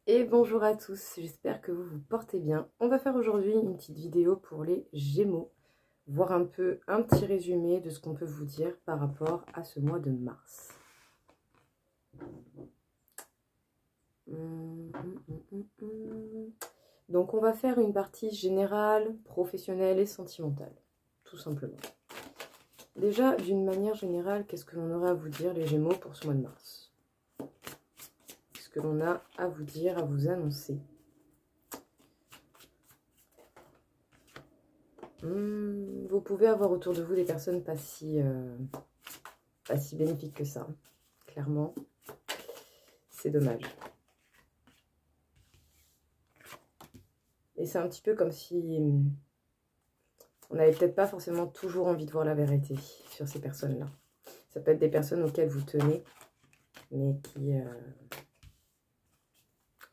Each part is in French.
Et bonjour à tous, j'espère que vous vous portez bien. On va faire aujourd'hui une petite vidéo pour les Gémeaux, voir un peu un petit résumé de ce qu'on peut vous dire par rapport à ce mois de mars. Donc on va faire une partie générale, professionnelle et sentimentale, tout simplement. Déjà, d'une manière générale, qu'est-ce que l'on aurait à vous dire les Gémeaux pour ce mois de mars? Qu'est-ce que l'on a à vous dire, à vous annoncer? Vous pouvez avoir autour de vous des personnes pas si bénéfiques que ça. Clairement, c'est dommage. Et c'est un petit peu comme si on n'avait peut-être pas forcément toujours envie de voir la vérité sur ces personnes-là. Ça peut être des personnes auxquelles vous tenez, mais qui,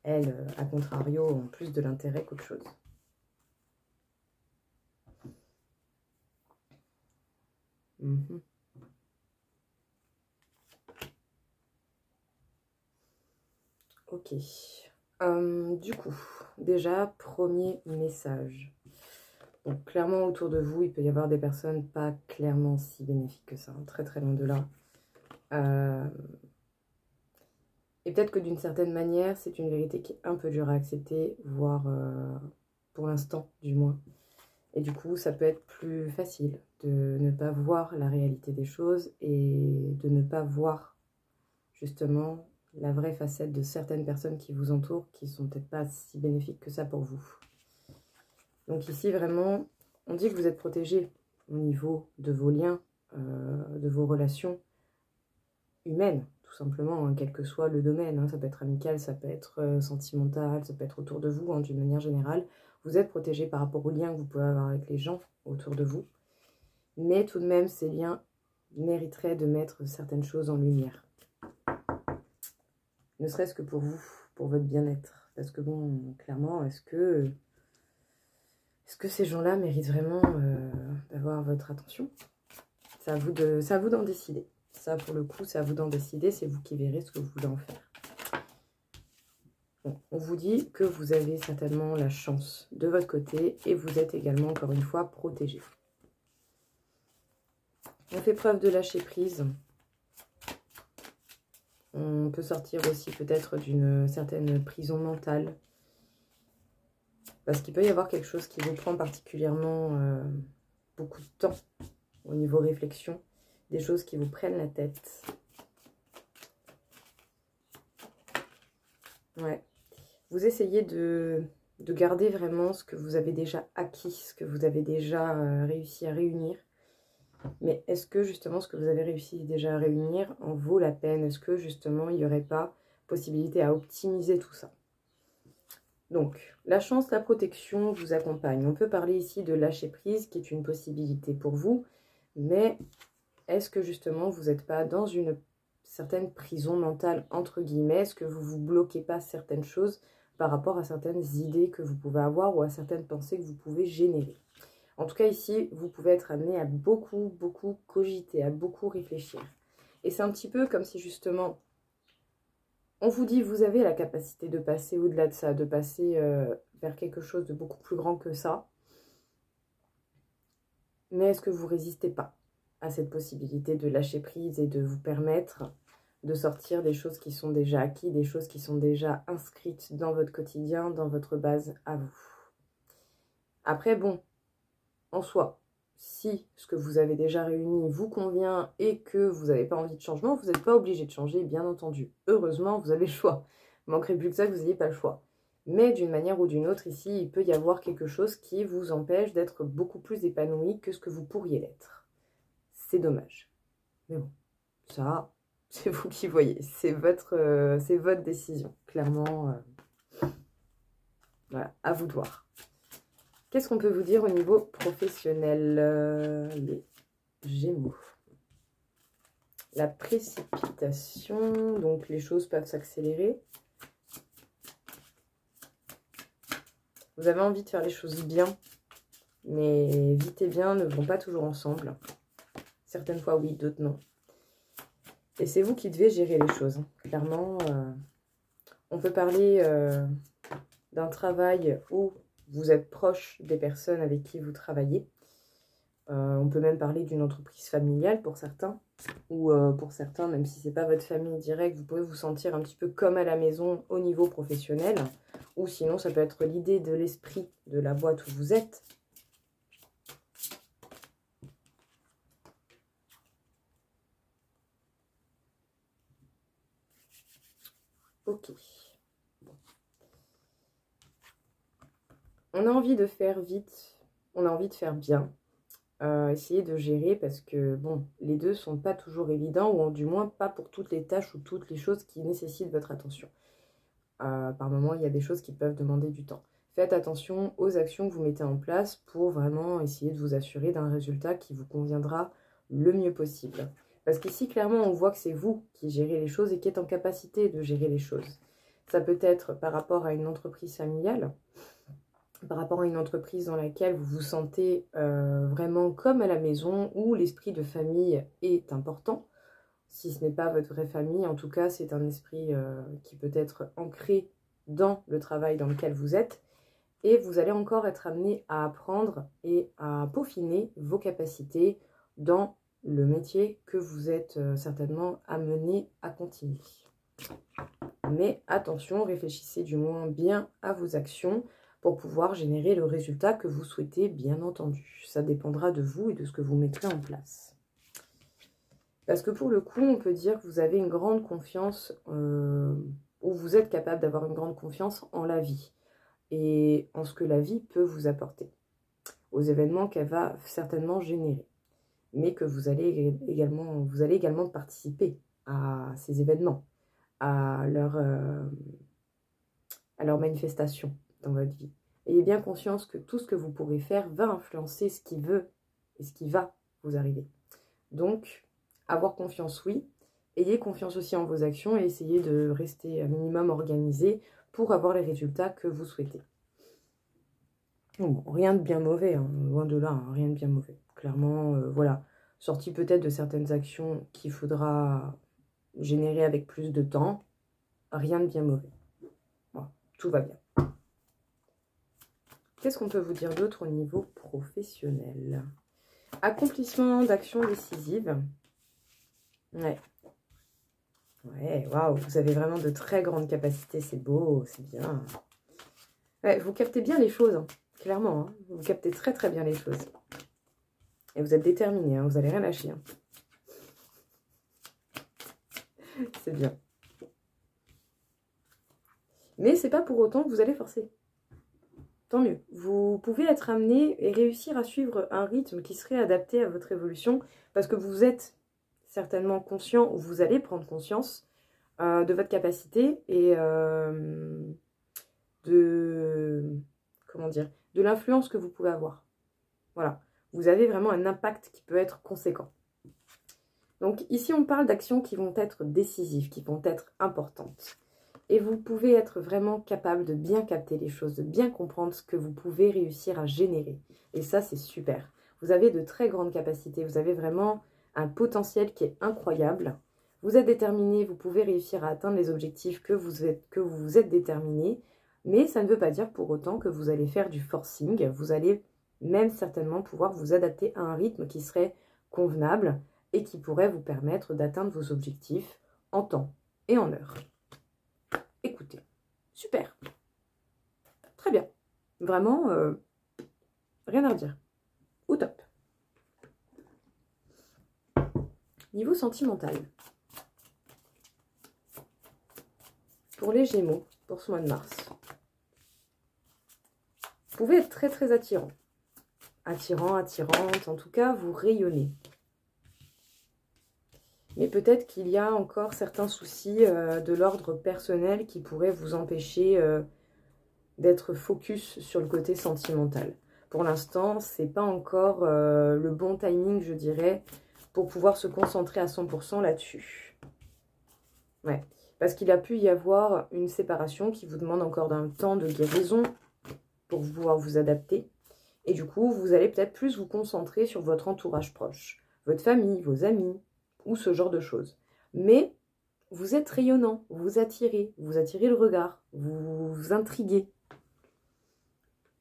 elles, à contrario, ont plus de l'intérêt qu'autre chose. Ok. Du coup, déjà, premier message. Donc, clairement, autour de vous, il peut y avoir des personnes pas clairement si bénéfiques que ça, hein, très très loin de là. Et peut-être que d'une certaine manière, c'est une vérité qui est un peu dure à accepter, voire pour l'instant, du moins. Et du coup, ça peut être plus facile de ne pas voir la réalité des choses et de ne pas voir, justement, la vraie facette de certaines personnes qui vous entourent, qui sont peut-être pas si bénéfiques que ça pour vous. Donc ici, vraiment, on dit que vous êtes protégé au niveau de vos liens, de vos relations humaines, tout simplement, hein, quel que soit le domaine. Hein, ça peut être amical, ça peut être sentimental, ça peut être autour de vous, hein, d'une manière générale. Vous êtes protégé par rapport aux liens que vous pouvez avoir avec les gens autour de vous. Mais tout de même, ces liens mériteraient de mettre certaines choses en lumière. Ne serait-ce que pour vous, pour votre bien-être. Parce que bon, clairement, est-ce que ces gens-là méritent vraiment d'avoir votre attention? C'est à vous d'en décider. Ça, pour le coup, c'est à vous d'en décider. C'est vous qui verrez ce que vous voulez en faire. Bon, on vous dit que vous avez certainement la chance de votre côté et vous êtes également, encore une fois, protégé. On fait preuve de lâcher prise. On peut sortir aussi peut-être d'une certaine prison mentale. Parce qu'il peut y avoir quelque chose qui vous prend particulièrement beaucoup de temps au niveau réflexion. Des choses qui vous prennent la tête. Ouais. Vous essayez de garder vraiment ce que vous avez déjà acquis, ce que vous avez déjà réussi à réunir. Mais est-ce que justement ce que vous avez réussi déjà à réunir en vaut la peine? Est-ce que justement il n'y aurait pas possibilité à optimiser tout ça? Donc, la chance, la protection vous accompagne. On peut parler ici de lâcher prise qui est une possibilité pour vous. Mais est-ce que justement vous n'êtes pas dans une certaine prison mentale entre guillemets? Est-ce que vous ne vous bloquez pas certaines choses par rapport à certaines idées que vous pouvez avoir ou à certaines pensées que vous pouvez générer? En tout cas, ici, vous pouvez être amené à beaucoup cogiter, à beaucoup réfléchir. Et c'est un petit peu comme si, justement, on vous dit, vous avez la capacité de passer au-delà de ça, de passer vers quelque chose de beaucoup plus grand que ça. Mais est-ce que vous ne résistez pas à cette possibilité de lâcher prise et de vous permettre de sortir des choses qui sont déjà acquises, des choses qui sont déjà inscrites dans votre quotidien, dans votre base à vous? Après, bon, en soi, si ce que vous avez déjà réuni vous convient et que vous n'avez pas envie de changement, vous n'êtes pas obligé de changer, bien entendu. Heureusement, vous avez le choix. Il ne manquerait plus que ça que vous n'ayez pas le choix. Mais d'une manière ou d'une autre, ici, il peut y avoir quelque chose qui vous empêche d'être beaucoup plus épanoui que ce que vous pourriez l'être. C'est dommage. Mais bon, ça, c'est vous qui voyez. C'est votre décision. Clairement, voilà, à vous de voir. Qu'est-ce qu'on peut vous dire au niveau professionnel, les Gémeaux? La précipitation, donc les choses peuvent s'accélérer. Vous avez envie de faire les choses bien, mais vite et bien ne vont pas toujours ensemble. Certaines fois oui, d'autres non. Et c'est vous qui devez gérer les choses. Clairement, On peut parler d'un travail où vous êtes proche des personnes avec qui vous travaillez. On peut même parler d'une entreprise familiale pour certains. Ou pour certains, même si ce n'est pas votre famille directe, vous pouvez vous sentir un petit peu comme à la maison au niveau professionnel. Ou sinon, ça peut être l'idée de l'esprit de la boîte où vous êtes. Ok. On a envie de faire vite, on a envie de faire bien. Essayer de gérer parce que, bon, les deux sont pas toujours évidents, ou du moins pas pour toutes les tâches ou toutes les choses qui nécessitent votre attention. Par moment, il y a des choses qui peuvent demander du temps. Faites attention aux actions que vous mettez en place pour vraiment essayer de vous assurer d'un résultat qui vous conviendra le mieux possible. Parce qu'ici, clairement, on voit que c'est vous qui gérez les choses et qui êtes en capacité de gérer les choses. Ça peut être par rapport à une entreprise familiale, par rapport à une entreprise dans laquelle vous vous sentez vraiment comme à la maison, où l'esprit de famille est important. Si ce n'est pas votre vraie famille, en tout cas, c'est un esprit qui peut être ancré dans le travail dans lequel vous êtes. Et vous allez encore être amené à apprendre et à peaufiner vos capacités dans le métier que vous êtes certainement amené à continuer. Mais attention, réfléchissez du moins bien à vos actions pour pouvoir générer le résultat que vous souhaitez, bien entendu. Ça dépendra de vous et de ce que vous mettrez en place. Parce que pour le coup, on peut dire que vous avez une grande confiance, ou vous êtes capable d'avoir une grande confiance en la vie. Et en ce que la vie peut vous apporter. Aux événements qu'elle va certainement générer. Mais que vous allez également participer à ces événements, à leur manifestation dans votre vie. Ayez bien conscience que tout ce que vous pourrez faire va influencer ce qui veut et ce qui va vous arriver. Donc, avoir confiance, oui. Ayez confiance aussi en vos actions et essayez de rester un minimum organisé pour avoir les résultats que vous souhaitez. Bon, rien de bien mauvais, hein, loin de là, hein, rien de bien mauvais. Clairement, voilà, sorti peut-être de certaines actions qu'il faudra générer avec plus de temps, rien de bien mauvais. Bon, tout va bien. Qu'est-ce qu'on peut vous dire d'autre au niveau professionnel? Accomplissement d'actions décisives. Ouais. Ouais, waouh, vous avez vraiment de très grandes capacités, c'est beau, c'est bien. Ouais, vous captez bien les choses, hein, clairement. Hein, vous captez très très bien les choses. Et vous êtes déterminé, hein, vous n'allez rien lâcher. Hein. C'est bien. Mais c'est pas pour autant que vous allez forcer. Tant mieux. Vous pouvez être amené et réussir à suivre un rythme qui serait adapté à votre évolution parce que vous êtes certainement conscient, ou vous allez prendre conscience de votre capacité et comment dire, de l'influence que vous pouvez avoir. Voilà. Vous avez vraiment un impact qui peut être conséquent. Donc ici, on parle d'actions qui vont être décisives, qui vont être importantes. Et vous pouvez être vraiment capable de bien capter les choses, de bien comprendre ce que vous pouvez réussir à générer. Et ça, c'est super. Vous avez de très grandes capacités. Vous avez vraiment un potentiel qui est incroyable. Vous êtes déterminé, vous pouvez réussir à atteindre les objectifs que vous vous êtes déterminé. Mais ça ne veut pas dire pour autant que vous allez faire du forcing. Vous allez même certainement pouvoir vous adapter à un rythme qui serait convenable et qui pourrait vous permettre d'atteindre vos objectifs en temps et en heure. Écoutez, super, très bien, vraiment, rien à redire, au top. Niveau sentimental, pour les Gémeaux, pour ce mois de mars, vous pouvez être très très attirant, attirante, en tout cas, vous rayonnez. Mais peut-être qu'il y a encore certains soucis de l'ordre personnel qui pourraient vous empêcher d'être focus sur le côté sentimental. Pour l'instant, ce n'est pas encore le bon timing, je dirais, pour pouvoir se concentrer à 100% là-dessus. Ouais, parce qu'il a pu y avoir une séparation qui vous demande encore d'un temps de guérison pour pouvoir vous adapter. Et du coup, vous allez peut-être plus vous concentrer sur votre entourage proche, votre famille, vos amis, ou ce genre de choses. Mais vous êtes rayonnant, vous attirez le regard, vous intriguez.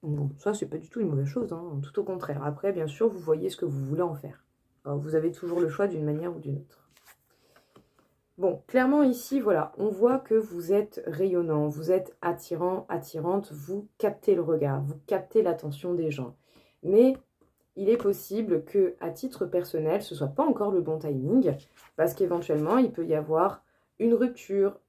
Bon, ça, c'est pas du tout une mauvaise chose, hein, tout au contraire. Après, bien sûr, vous voyez ce que vous voulez en faire. Alors, vous avez toujours le choix d'une manière ou d'une autre. Bon, clairement ici, voilà, on voit que vous êtes rayonnant, vous êtes attirant, attirante, vous captez le regard, vous captez l'attention des gens. Mais il est possible que, à titre personnel, ce ne soit pas encore le bon timing, parce qu'éventuellement, il peut y avoir une rupture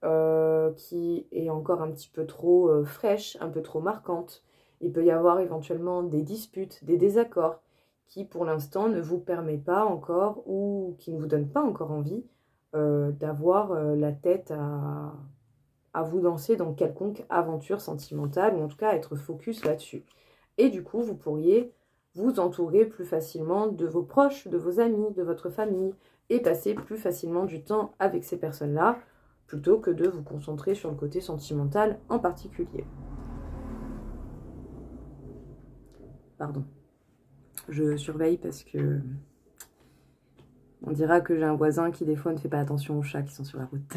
qui est encore un petit peu trop fraîche, un peu trop marquante. Il peut y avoir éventuellement des disputes, des désaccords qui, pour l'instant, ne vous permettent pas encore ou qui ne vous donnent pas encore envie d'avoir la tête à vous lancer dans quelconque aventure sentimentale ou en tout cas être focus là-dessus. Et du coup, vous pourriez vous entourer plus facilement de vos proches, de vos amis, de votre famille et passer plus facilement du temps avec ces personnes-là plutôt que de vous concentrer sur le côté sentimental en particulier. Pardon. Je surveille parce que on dira que j'ai un voisin qui des fois ne fait pas attention aux chats qui sont sur la route.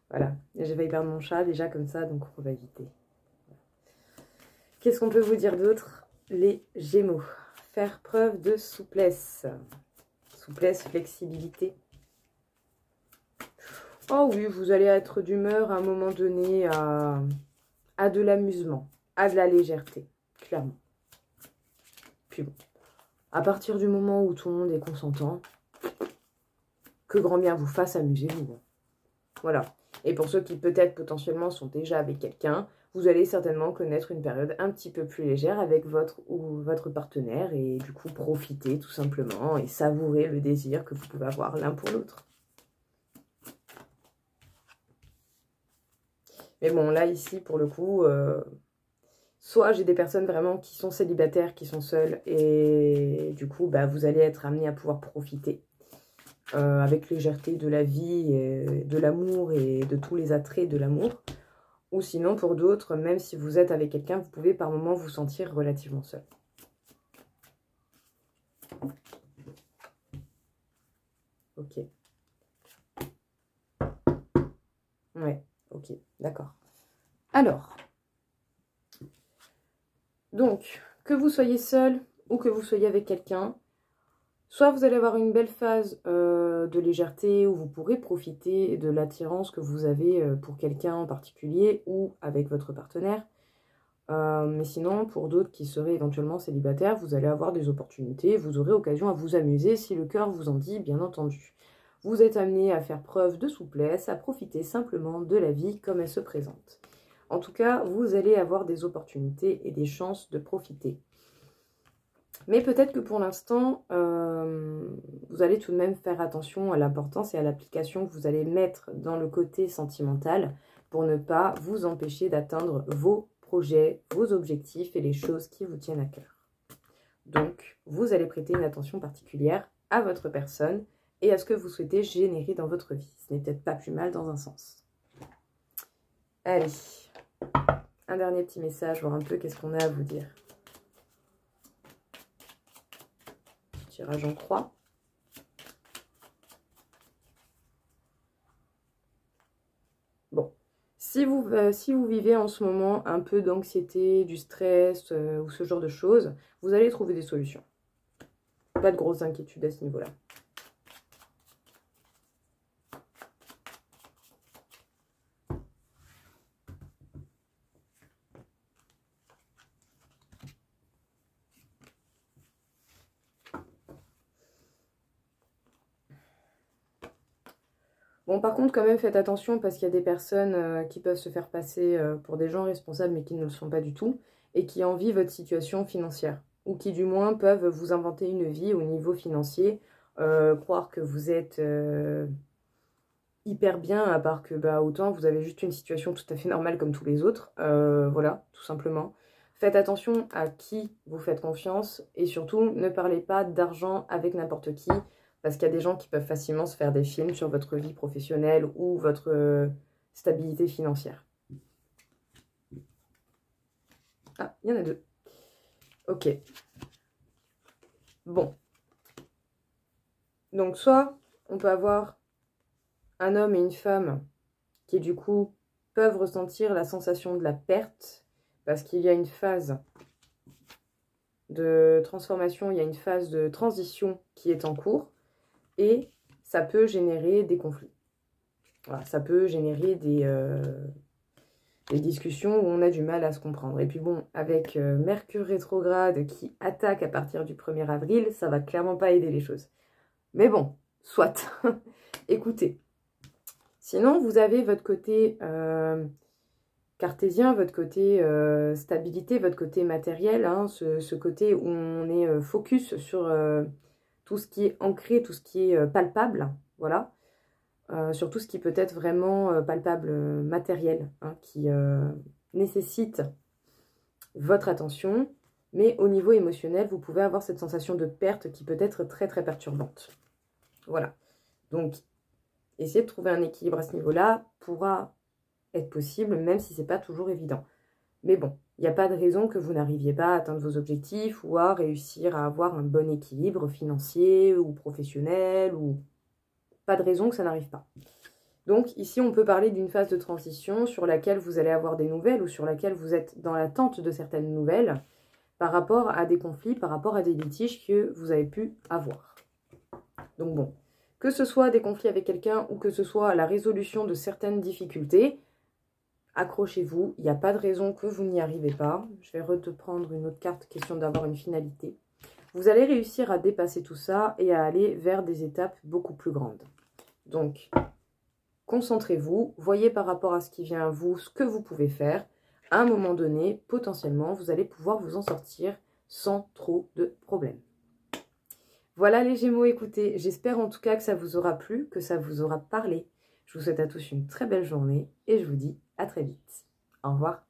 Voilà, j'ai failli perdre mon chat déjà comme ça, donc on va éviter. Qu'est-ce qu'on peut vous dire d'autre? Les Gémeaux. Faire preuve de souplesse. Souplesse, flexibilité. Oh oui, vous allez être d'humeur à un moment donné à de l'amusement, à de la légèreté, clairement. Puis bon, à partir du moment où tout le monde est consentant, que grand bien vous fasse, amusez-vous. Voilà. Et pour ceux qui peut-être potentiellement sont déjà avec quelqu'un, vous allez certainement connaître une période un petit peu plus légère avec votre partenaire et du coup profiter tout simplement et savourer le désir que vous pouvez avoir l'un pour l'autre. Mais bon, là ici pour le coup, soit j'ai des personnes vraiment qui sont célibataires, qui sont seules et du coup bah, vous allez être amenés à pouvoir profiter. Avec légèreté de la vie, de l'amour et de tous les attraits de l'amour. Ou sinon, pour d'autres, même si vous êtes avec quelqu'un, vous pouvez par moments vous sentir relativement seul. Ok. Ouais, ok, d'accord. Alors, donc, que vous soyez seul ou que vous soyez avec quelqu'un, soit vous allez avoir une belle phase de légèreté où vous pourrez profiter de l'attirance que vous avez pour quelqu'un en particulier ou avec votre partenaire. Mais sinon, pour d'autres qui seraient éventuellement célibataires, vous allez avoir des opportunités, vous aurez occasion à vous amuser si le cœur vous en dit, bien entendu. Vous êtes amené à faire preuve de souplesse, à profiter simplement de la vie comme elle se présente. En tout cas, vous allez avoir des opportunités et des chances de profiter. Mais peut-être que pour l'instant, vous allez tout de même faire attention à l'importance et à l'application que vous allez mettre dans le côté sentimental pour ne pas vous empêcher d'atteindre vos projets, vos objectifs et les choses qui vous tiennent à cœur. Donc, vous allez prêter une attention particulière à votre personne et à ce que vous souhaitez générer dans votre vie. Ce n'est peut-être pas plus mal dans un sens. Allez, un dernier petit message, voir un peu qu'est-ce qu'on a à vous dire. Tirage en croix. Bon, si vous vivez en ce moment un peu d'anxiété, du stress ou ce genre de choses, vous allez trouver des solutions. Pas de grosses inquiétudes à ce niveau-là. Bon, par contre, quand même, faites attention parce qu'il y a des personnes qui peuvent se faire passer pour des gens responsables, mais qui ne le sont pas du tout, et qui envient votre situation financière, ou qui, du moins, peuvent vous inventer une vie au niveau financier, croire que vous êtes hyper bien, à part que, bah, autant vous avez juste une situation tout à fait normale comme tous les autres, voilà, tout simplement. Faites attention à qui vous faites confiance, et surtout, ne parlez pas d'argent avec n'importe qui, parce qu'il y a des gens qui peuvent facilement se faire des films sur votre vie professionnelle ou votre stabilité financière. Ah, il y en a deux. Ok. Bon. Donc, soit on peut avoir un homme et une femme qui, du coup, peuvent ressentir la sensation de la perte parce qu'il y a une phase de transformation, il y a une phase de transition qui est en cours et ça peut générer des conflits. Voilà, ça peut générer des discussions où on a du mal à se comprendre. Et puis bon, avec Mercure rétrograde qui attaque à partir du 1er avril, ça va clairement pas aider les choses. Mais bon, soit. Écoutez. Sinon, vous avez votre côté cartésien, votre côté stabilité, votre côté matériel, hein, ce côté où on est focus sur tout ce qui est ancré, tout ce qui est palpable, voilà. Sur tout ce qui peut être vraiment palpable, matériel, hein, qui nécessite votre attention. Mais au niveau émotionnel, vous pouvez avoir cette sensation de perte qui peut être très très perturbante. Voilà. Donc, essayer de trouver un équilibre à ce niveau-là pourra être possible, même si c'est pas toujours évident. Mais bon, il n'y a pas de raison que vous n'arriviez pas à atteindre vos objectifs ou à réussir à avoir un bon équilibre financier ou professionnel ou... Pas de raison que ça n'arrive pas. Donc ici, on peut parler d'une phase de transition sur laquelle vous allez avoir des nouvelles ou sur laquelle vous êtes dans l'attente de certaines nouvelles par rapport à des conflits, par rapport à des litiges que vous avez pu avoir. Donc bon, que ce soit des conflits avec quelqu'un ou que ce soit la résolution de certaines difficultés, accrochez-vous, il n'y a pas de raison que vous n'y arrivez pas. Je vais reprendre une autre carte, question d'avoir une finalité. Vous allez réussir à dépasser tout ça et à aller vers des étapes beaucoup plus grandes. Donc, concentrez-vous, voyez par rapport à ce qui vient à vous, ce que vous pouvez faire. À un moment donné, potentiellement, vous allez pouvoir vous en sortir sans trop de problèmes. Voilà les Gémeaux, écoutez, j'espère en tout cas que ça vous aura plu, que ça vous aura parlé. Je vous souhaite à tous une très belle journée et je vous dis à très vite. Au revoir.